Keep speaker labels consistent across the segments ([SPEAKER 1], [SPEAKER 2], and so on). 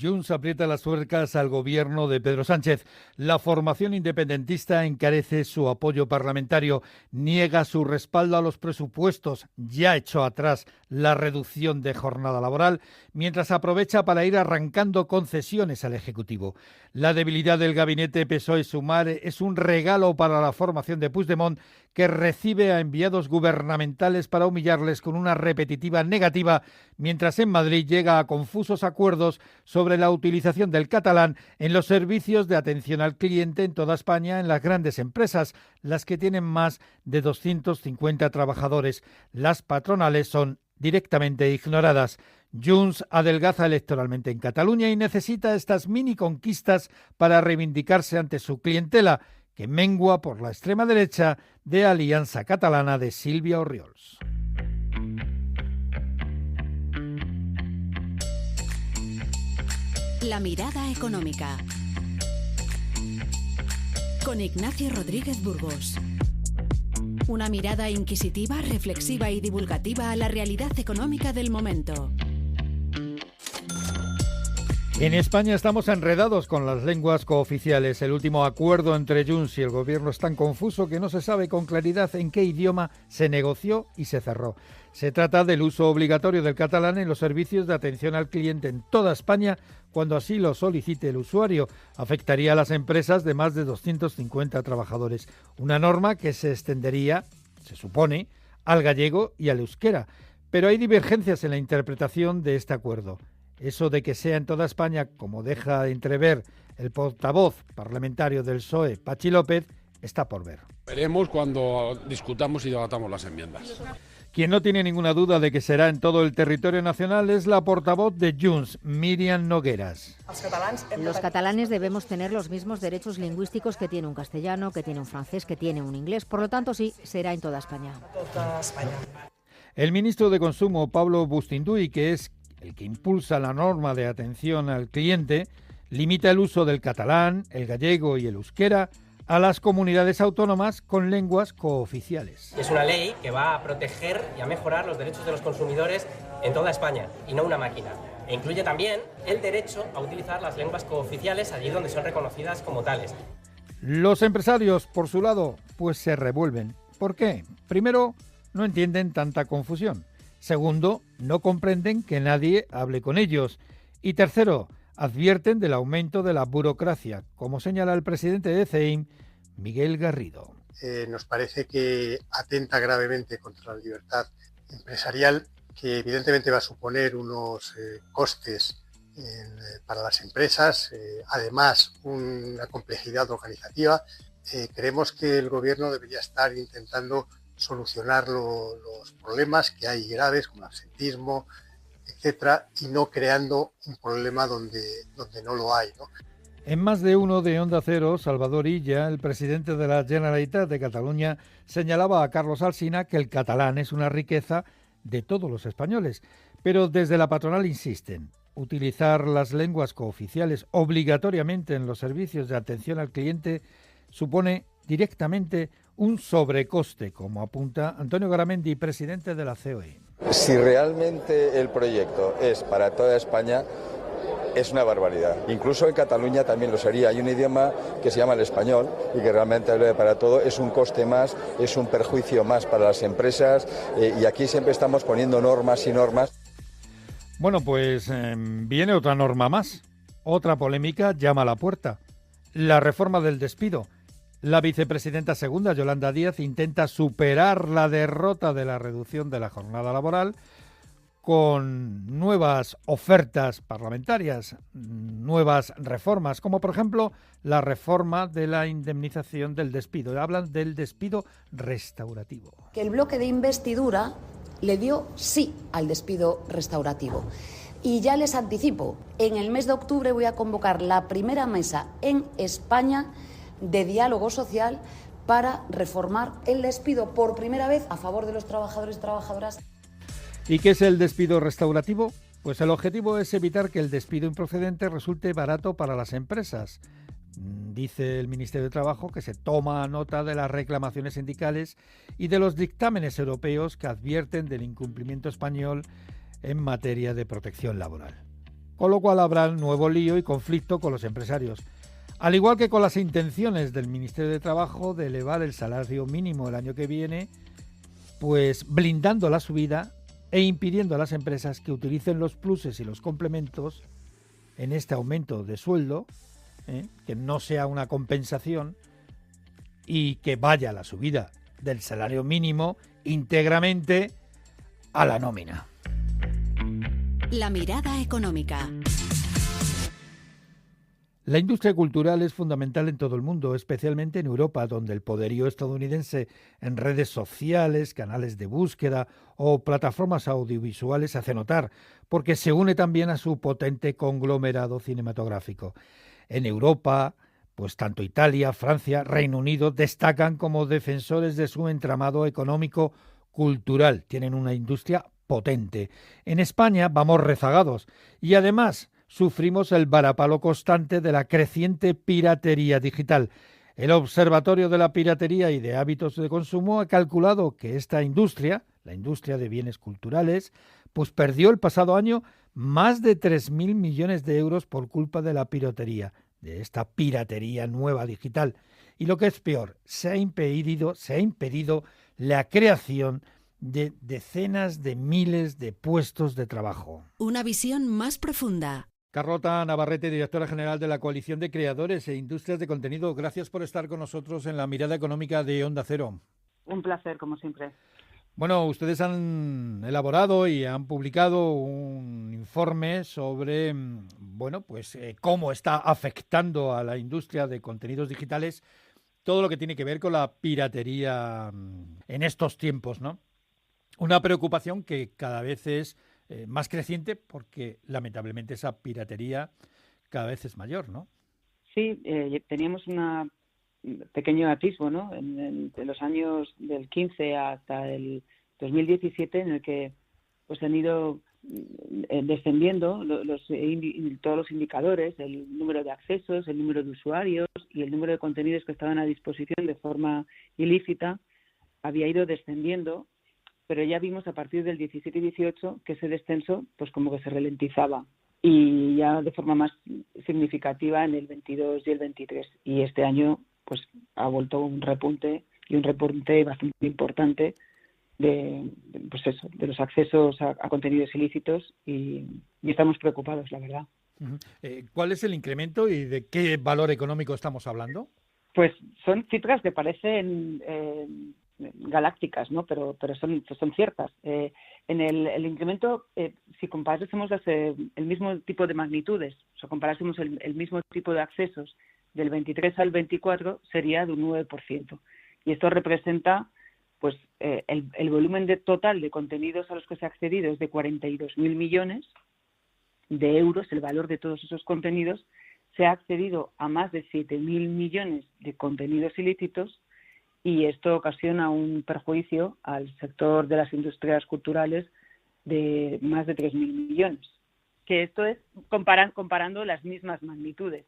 [SPEAKER 1] Junts aprieta las tuercas al gobierno de Pedro Sánchez. La formación independentista encarece su apoyo parlamentario, niega su respaldo a los presupuestos, ya echó atrás la reducción de jornada laboral, mientras aprovecha para ir arrancando concesiones al Ejecutivo. La debilidad del gabinete PSOE-Sumar es un regalo para la formación de Puigdemont, que recibe a enviados gubernamentales para humillarles con una repetitiva negativa, mientras en Madrid llega a confusos acuerdos sobre la utilización del catalán en los servicios de atención al cliente en toda España en las grandes empresas, las que tienen más de 250 trabajadores. Las patronales son directamente ignoradas. Junts adelgaza electoralmente en Cataluña y necesita estas mini conquistas para reivindicarse ante su clientela, que mengua por la extrema derecha de Alianza Catalana de Sílvia Orriols.
[SPEAKER 2] La mirada económica. Con Ignacio Rodríguez Burgos. Una mirada inquisitiva, reflexiva y divulgativa a la realidad económica del momento.
[SPEAKER 1] En España estamos enredados con las lenguas cooficiales. El último acuerdo entre Junts y el Gobierno es tan confuso que no se sabe con claridad en qué idioma se negoció y se cerró. Se trata del uso obligatorio del catalán en los servicios de atención al cliente en toda España cuando así lo solicite el usuario. Afectaría a las empresas de más de 250 trabajadores. Una norma que se extendería, se supone, al gallego y al euskera. Pero hay divergencias en la interpretación de este acuerdo. Eso de que sea en toda España, como deja entrever el portavoz parlamentario del PSOE, Pachi López, está por ver.
[SPEAKER 3] Veremos cuando discutamos y debatamos las enmiendas.
[SPEAKER 1] Quien no tiene ninguna duda de que será en todo el territorio nacional es la portavoz de Junts, Míriam Nogueras.
[SPEAKER 4] Los catalanes debemos tener los mismos derechos lingüísticos que tiene un castellano, que tiene un francés, que tiene un inglés. Por lo tanto, sí, será en toda España.
[SPEAKER 1] El ministro de Consumo, Pablo Bustinduy, que es el que impulsa la norma de atención al cliente, limita el uso del catalán, el gallego y el euskera a las comunidades autónomas con lenguas cooficiales.
[SPEAKER 5] Es una ley que va a proteger y a mejorar los derechos de los consumidores en toda España y no una máquina. E incluye también el derecho a utilizar las lenguas cooficiales allí donde son reconocidas como tales.
[SPEAKER 1] Los empresarios, por su lado, pues se revuelven. ¿Por qué? Primero, no entienden tanta confusión. Segundo, no comprenden que nadie hable con ellos. Y tercero, advierten del aumento de la burocracia, como señala el presidente de CEIM, Miguel Garrido.
[SPEAKER 6] Nos parece que atenta gravemente contra la libertad empresarial, que evidentemente va a suponer unos costes para las empresas, además una complejidad organizativa. Creemos que el Gobierno debería estar intentando solucionar los problemas que hay graves, como el absentismo, etcétera, y no creando un problema donde no lo hay, ¿no?
[SPEAKER 1] En Más de Uno de Onda Cero, Salvador Illa, el presidente de la Generalitat de Cataluña, señalaba a Carlos Alsina que el catalán es una riqueza de todos los españoles. Pero desde la patronal insisten, utilizar las lenguas cooficiales obligatoriamente en los servicios de atención al cliente supone directamente un sobrecoste, como apunta Antonio Garamendi, presidente de la COE.
[SPEAKER 7] Si realmente el proyecto es para toda España, es una barbaridad. Incluso en Cataluña también lo sería. Hay un idioma que se llama el español y que realmente habla para todo. Es un coste más, es un perjuicio más para las empresas y aquí siempre estamos poniendo normas y normas.
[SPEAKER 1] Bueno, pues viene otra norma más. Otra polémica llama a la puerta. La reforma del despido. La vicepresidenta segunda, Yolanda Díaz, intenta superar la derrota de la reducción de la jornada laboral con nuevas ofertas parlamentarias, nuevas reformas, como por ejemplo la reforma de la indemnización del despido. Hablan del despido restaurativo.
[SPEAKER 8] Que el bloque de investidura le dio sí al despido restaurativo. Y ya les anticipo, en el mes de octubre voy a convocar la primera mesa en España de diálogo social para reformar el despido por primera vez a favor de los trabajadores y trabajadoras.
[SPEAKER 1] ¿Y qué es el despido restaurativo? Pues el objetivo es evitar que el despido improcedente resulte barato para las empresas. Dice el Ministerio de Trabajo que se toma nota de las reclamaciones sindicales y de los dictámenes europeos que advierten del incumplimiento español en materia de protección laboral. con lo cual habrá nuevo lío y conflicto con los empresarios. Al igual que con las intenciones del Ministerio de Trabajo de elevar el salario mínimo el año que viene, pues blindando la subida e impidiendo a las empresas que utilicen los pluses y los complementos en este aumento de sueldo, que no sea una compensación y que vaya la subida del salario mínimo íntegramente a la nómina.
[SPEAKER 2] La mirada económica.
[SPEAKER 1] La industria cultural es fundamental en todo el mundo, especialmente en Europa, donde el poderío estadounidense en redes sociales, canales de búsqueda o plataformas audiovisuales se hace notar, porque se une también a su potente conglomerado cinematográfico. En Europa, pues tanto Italia, Francia, Reino Unido destacan como defensores de su entramado económico cultural. Tienen una industria potente. En España vamos rezagados y además sufrimos el varapalo constante de la creciente piratería digital. El Observatorio de la Piratería y de Hábitos de Consumo ha calculado que esta industria, la industria de bienes culturales, pues perdió el pasado año más de 3.000 millones de euros por culpa de la piratería, de esta piratería nueva digital. Y lo que es peor, se ha impedido la creación de decenas de miles de puestos de trabajo.
[SPEAKER 2] Una visión más profunda.
[SPEAKER 1] Carlota Navarrete, directora general de la Coalición de Creadores e Industrias de Contenido, gracias por estar con nosotros en la mirada económica de Onda Cero.
[SPEAKER 9] Un placer, como siempre.
[SPEAKER 1] Bueno, ustedes han elaborado y han publicado un informe sobre, cómo está afectando a la industria de contenidos digitales todo lo que tiene que ver con la piratería en estos tiempos, ¿no? Una preocupación que cada vez es más creciente porque lamentablemente esa piratería cada vez es mayor, ¿no?
[SPEAKER 9] Sí, teníamos un pequeño atisbo, ¿no? En los años del 15 hasta el 2017, en el que pues han ido descendiendo todos los indicadores, el número de accesos, el número de usuarios y el número de contenidos que estaban a disposición de forma ilícita había ido descendiendo. Pero ya vimos a partir del 17 y 18 que ese descenso pues como que se ralentizaba y ya de forma más significativa en el 22 y el 23. Y este año pues ha vuelto un repunte bastante importante de los accesos a contenidos ilícitos y estamos preocupados, la verdad.
[SPEAKER 1] ¿Cuál es el incremento y de qué valor económico estamos hablando?
[SPEAKER 9] Pues son cifras que parecen galácticas, ¿no? Pero son ciertas. En el incremento, si comparásemos el mismo tipo de magnitudes, o comparásemos el mismo tipo de accesos del 23 al 24, sería de un 9%. Y esto representa pues el volumen total de contenidos a los que se ha accedido es de 42.000 millones de euros, el valor de todos esos contenidos. Se ha accedido a más de 7.000 millones de contenidos ilícitos y esto ocasiona un perjuicio al sector de las industrias culturales de más de 3.000 millones. Que esto es comparando las mismas magnitudes.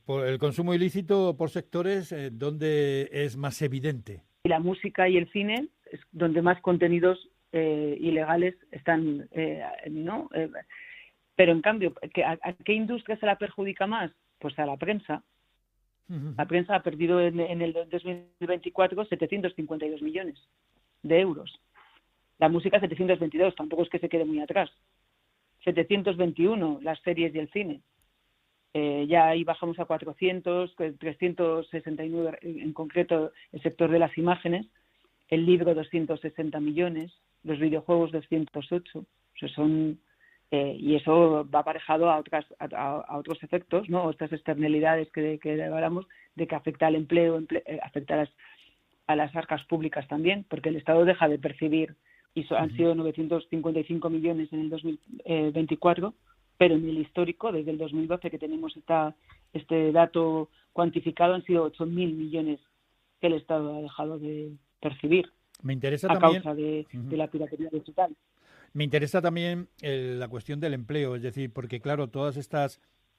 [SPEAKER 1] Por el consumo ilícito por sectores, ¿dónde es más evidente?
[SPEAKER 9] La música y el cine es donde más contenidos ilegales están, ¿no? Pero en cambio, ¿a qué industria se la perjudica más? Pues a la prensa. La prensa ha perdido en el 2024 752 millones de euros. La música 722, tampoco es que se quede muy atrás. 721 las series y el cine. Ya ahí bajamos a 400, 369 en concreto el sector de las imágenes, el libro 260 millones, los videojuegos 208. O sea, son y eso va aparejado a otros efectos, ¿no? Otras externalidades que hablamos de que afecta al empleo, afecta a las arcas públicas también, porque el Estado deja de percibir, y han sido 955 millones en el 2024, pero en el histórico, desde el 2012 que tenemos este dato cuantificado, han sido 8.000 millones que el Estado ha dejado de percibir.
[SPEAKER 1] Me interesa
[SPEAKER 9] a
[SPEAKER 1] también,
[SPEAKER 9] causa de la piratería digital.
[SPEAKER 1] Me interesa también la cuestión del empleo, es decir, porque claro,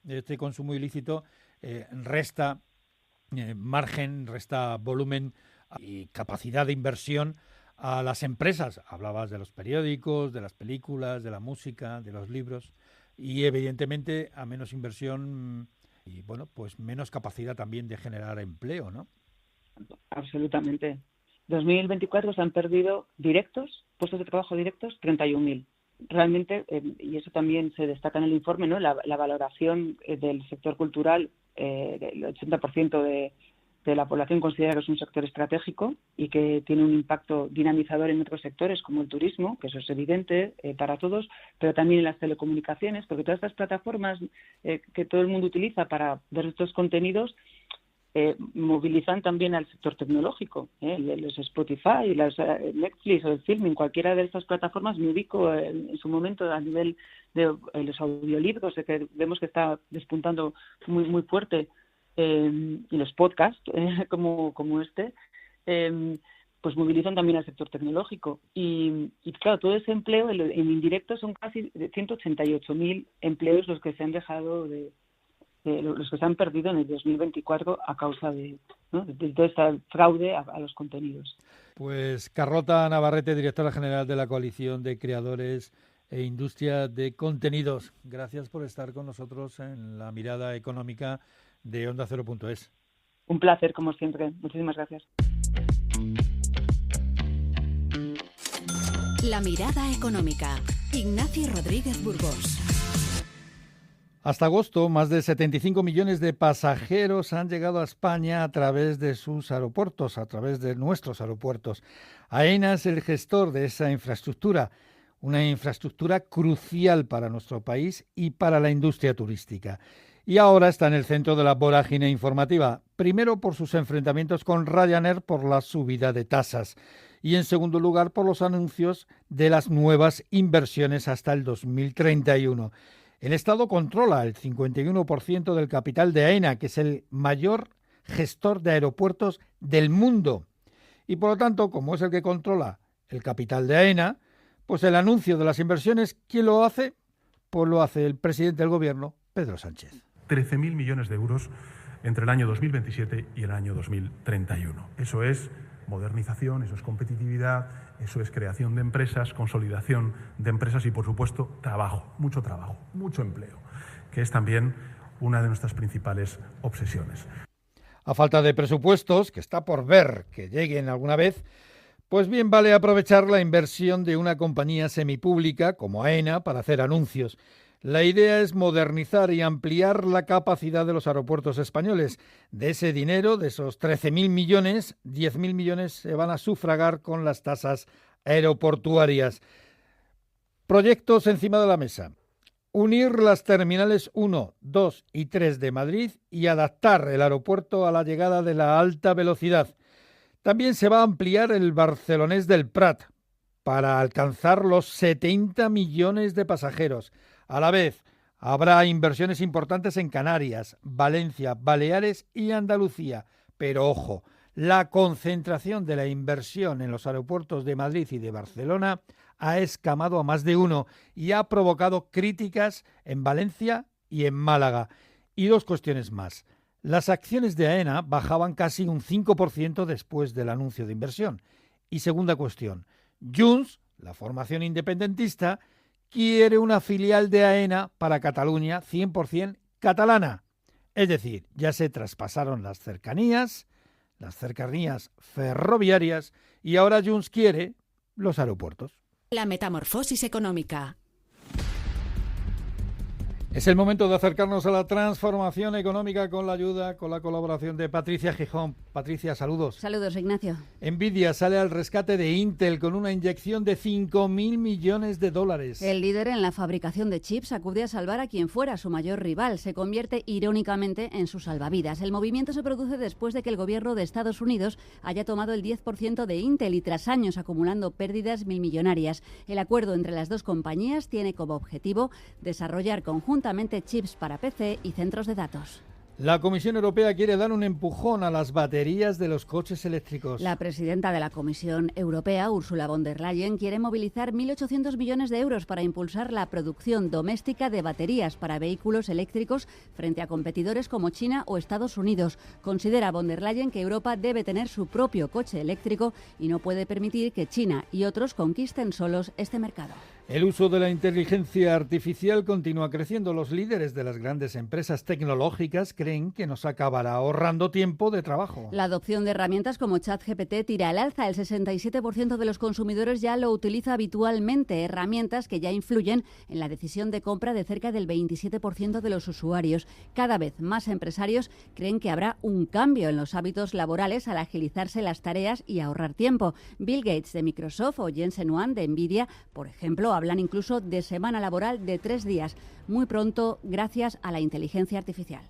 [SPEAKER 1] este consumo ilícito resta margen, resta volumen y capacidad de inversión a las empresas. Hablabas de los periódicos, de las películas, de la música, de los libros. y evidentemente a menos inversión y bueno, pues menos capacidad también de generar empleo, ¿no?
[SPEAKER 9] Absolutamente. 2024 se han perdido puestos de trabajo directos, 31.000. Realmente, y eso también se destaca en el informe, ¿no? La valoración del sector cultural, el 80% de la población considera que es un sector estratégico y que tiene un impacto dinamizador en otros sectores como el turismo, que eso es evidente para todos, pero también en las telecomunicaciones, porque todas estas plataformas que todo el mundo utiliza para ver estos contenidos movilizan también al sector tecnológico, los Spotify, las Netflix o el Filmin, cualquiera de estas plataformas. Me ubico en su momento a nivel de los audiolibros, que vemos que está despuntando muy muy fuerte, y los podcasts como este, pues movilizan también al sector tecnológico. Y claro, todo ese empleo en indirecto son casi 188.000 empleos los que se han dejado los que se han perdido en el 2024 a causa de todo este fraude a los contenidos.
[SPEAKER 1] Pues Carlota Navarrete, directora general de la Coalición de Creadores e Industria de Contenidos. Gracias por estar con nosotros en la mirada económica de Onda Cero.es.
[SPEAKER 9] Un placer, como siempre. Muchísimas gracias.
[SPEAKER 2] La mirada económica. Ignacio Rodríguez Burgos.
[SPEAKER 1] Hasta agosto, más de 75 millones de pasajeros han llegado a España a través de sus aeropuertos, a través de nuestros aeropuertos. AENA es el gestor de esa infraestructura, una infraestructura crucial para nuestro país y para la industria turística. Y ahora está en el centro de la vorágine informativa, primero por sus enfrentamientos con Ryanair por la subida de tasas y en segundo lugar por los anuncios de las nuevas inversiones hasta el 2031. El Estado controla el 51% del capital de AENA, que es el mayor gestor de aeropuertos del mundo. Y por lo tanto, como es el que controla el capital de AENA, pues el anuncio de las inversiones, ¿quién lo hace? Pues lo hace el presidente del Gobierno, Pedro Sánchez.
[SPEAKER 10] 13.000 millones de euros entre el año 2027 y el año 2031. Eso es modernización, eso es competitividad, eso es creación de empresas, consolidación de empresas y, por supuesto, trabajo, mucho empleo, que es también una de nuestras principales obsesiones.
[SPEAKER 1] A falta de presupuestos, que está por ver que lleguen alguna vez, pues bien vale aprovechar la inversión de una compañía semipública como AENA para hacer anuncios. La idea es modernizar y ampliar la capacidad de los aeropuertos españoles. De ese dinero, de esos 13.000 millones, 10.000 millones se van a sufragar con las tasas aeroportuarias. Proyectos encima de la mesa. Unir las terminales 1, 2 y 3 de Madrid y adaptar el aeropuerto a la llegada de la alta velocidad. También se va a ampliar el Barcelonès del Prat para alcanzar los 70 millones de pasajeros. A la vez, habrá inversiones importantes en Canarias, Valencia, Baleares y Andalucía. Pero ojo, la concentración de la inversión en los aeropuertos de Madrid y de Barcelona ha escamado a más de uno y ha provocado críticas en Valencia y en Málaga. Y dos cuestiones más. Las acciones de AENA bajaban casi un 5% después del anuncio de inversión. Y segunda cuestión, Junts, la formación independentista, quiere una filial de AENA para Cataluña 100% catalana. Es decir, ya se traspasaron las cercanías ferroviarias y ahora Junts quiere los aeropuertos.
[SPEAKER 2] La metamorfosis económica.
[SPEAKER 1] Es el momento de acercarnos a la transformación económica con la colaboración de Patricia Gijón. Patricia, saludos.
[SPEAKER 11] Saludos, Ignacio.
[SPEAKER 1] Nvidia sale al rescate de Intel con una inyección de 5.000 millones de dólares.
[SPEAKER 11] El líder en la fabricación de chips acude a salvar a quien fuera su mayor rival. Se convierte irónicamente en su salvavidas. El movimiento se produce después de que el gobierno de Estados Unidos haya tomado el 10% de Intel y tras años acumulando pérdidas milmillonarias. El acuerdo entre las dos compañías tiene como objetivo desarrollar conjuntamente chips para PC y centros de datos.
[SPEAKER 1] La Comisión Europea quiere dar un empujón a las baterías de los coches eléctricos.
[SPEAKER 11] La presidenta de la Comisión Europea, Ursula von der Leyen, quiere movilizar 1.800 millones de euros para impulsar la producción doméstica de baterías para vehículos eléctricos frente a competidores como China o Estados Unidos. Considera von der Leyen que Europa debe tener su propio coche eléctrico y no puede permitir que China y otros conquisten solos este mercado.
[SPEAKER 1] El uso de la inteligencia artificial continúa creciendo. Los líderes de las grandes empresas tecnológicas creen que nos acabará ahorrando tiempo de trabajo.
[SPEAKER 11] La adopción de herramientas como ChatGPT tira al alza. El 67% de los consumidores ya lo utiliza habitualmente, herramientas que ya influyen en la decisión de compra de cerca del 27% de los usuarios. Cada vez más empresarios creen que habrá un cambio en los hábitos laborales al agilizarse las tareas y ahorrar tiempo. Bill Gates de Microsoft o Jensen Huang de Nvidia, por ejemplo, hablan incluso de semana laboral de 3 días, muy pronto gracias a la inteligencia artificial.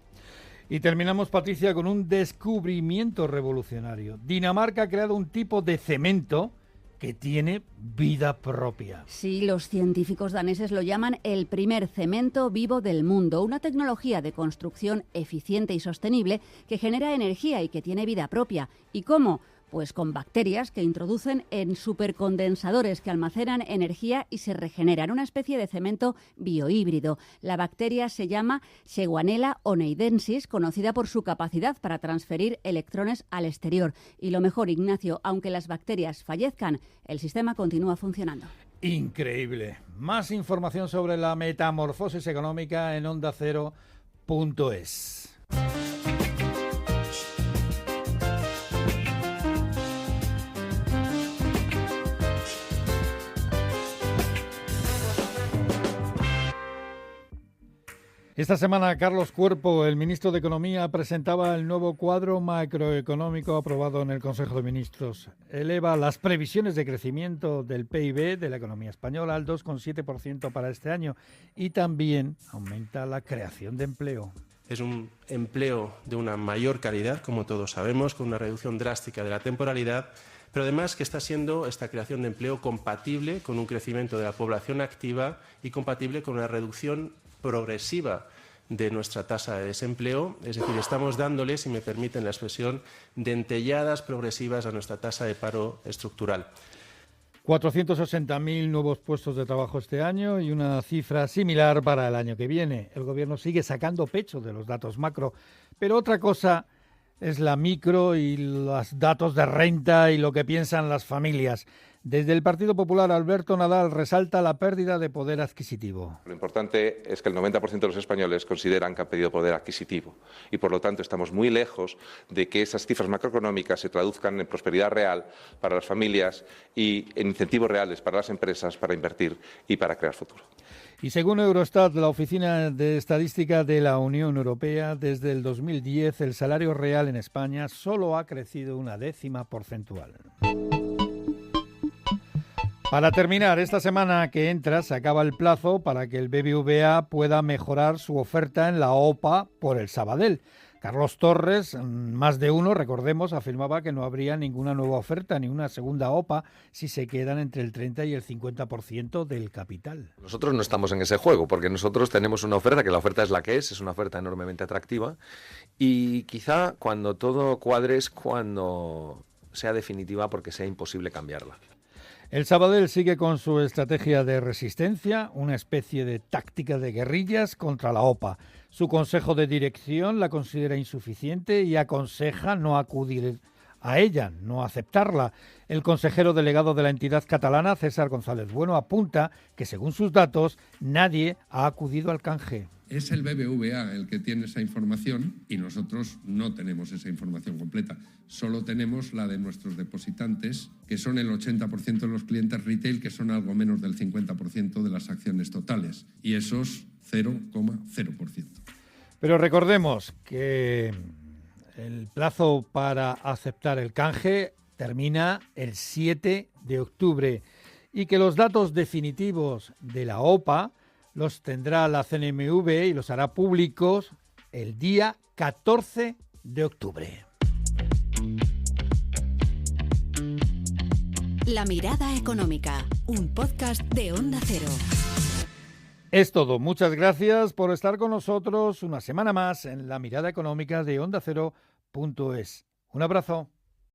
[SPEAKER 1] Y terminamos, Patricia, con un descubrimiento revolucionario. Dinamarca ha creado un tipo de cemento que tiene vida propia.
[SPEAKER 11] Sí, los científicos daneses lo llaman el primer cemento vivo del mundo, una tecnología de construcción eficiente y sostenible que genera energía y que tiene vida propia. ¿Y cómo? Pues con bacterias que introducen en supercondensadores que almacenan energía y se regeneran, una especie de cemento biohíbrido. La bacteria se llama Shegwanella oneidensis, conocida por su capacidad para transferir electrones al exterior. Y lo mejor, Ignacio, aunque las bacterias fallezcan, el sistema continúa funcionando.
[SPEAKER 1] Increíble. Más información sobre la metamorfosis económica en ondacero.es. Esta semana, Carlos Cuerpo, el ministro de Economía, presentaba el nuevo cuadro macroeconómico aprobado en el Consejo de Ministros. Eleva las previsiones de crecimiento del PIB de la economía española al 2,7% para este año y también aumenta la creación de empleo.
[SPEAKER 12] Es un empleo de una mayor calidad, como todos sabemos, con una reducción drástica de la temporalidad, pero además que está siendo esta creación de empleo compatible con un crecimiento de la población activa y compatible con una reducción progresiva de nuestra tasa de desempleo, es decir, estamos dándole, si me permiten la expresión, dentelladas progresivas a nuestra tasa de paro estructural.
[SPEAKER 1] 480.000 nuevos puestos de trabajo este año y una cifra similar para el año que viene. El Gobierno sigue sacando pecho de los datos macro, pero otra cosa es la micro y los datos de renta y lo que piensan las familias. Desde el Partido Popular, Alberto Nadal resalta la pérdida de poder adquisitivo.
[SPEAKER 13] Lo importante es que el 90% de los españoles consideran que han perdido poder adquisitivo y, por lo tanto, estamos muy lejos de que esas cifras macroeconómicas se traduzcan en prosperidad real para las familias y en incentivos reales para las empresas para invertir y para crear futuro.
[SPEAKER 1] Y según Eurostat, la Oficina de Estadística de la Unión Europea, desde el 2010 el salario real en España solo ha crecido 1 décima porcentual. Para terminar, esta semana que entra se acaba el plazo para que el BBVA pueda mejorar su oferta en la OPA por el Sabadell. Carlos Torres, más de uno, recordemos, afirmaba que no habría ninguna nueva oferta ni una segunda OPA si se quedan entre el 30 y el 50% del capital.
[SPEAKER 14] Nosotros no estamos en ese juego porque nosotros tenemos una oferta, que la oferta es la que es una oferta enormemente atractiva y quizá cuando todo cuadre es cuando sea definitiva porque sea imposible cambiarla.
[SPEAKER 1] El Sabadell sigue con su estrategia de resistencia, una especie de táctica de guerrillas contra la OPA. Su consejo de dirección la considera insuficiente y aconseja no acudir a ella, no aceptarla. El consejero delegado de la entidad catalana, César González Bueno, apunta que, según sus datos, nadie ha acudido al canje.
[SPEAKER 15] Es el BBVA el que tiene esa información y nosotros no tenemos esa información completa. Solo tenemos la de nuestros depositantes, que son el 80% de los clientes retail, que son algo menos del 50% de las acciones totales. Y esos 0,0%.
[SPEAKER 1] Pero recordemos que el plazo para aceptar el canje termina el 7 de octubre y que los datos definitivos de la OPA los tendrá la CNMV y los hará públicos el día 14 de octubre.
[SPEAKER 2] La mirada económica, un podcast de Onda Cero.
[SPEAKER 1] Es todo. Muchas gracias por estar con nosotros una semana más en La Mirada Económica de OndaCero.es. Un abrazo.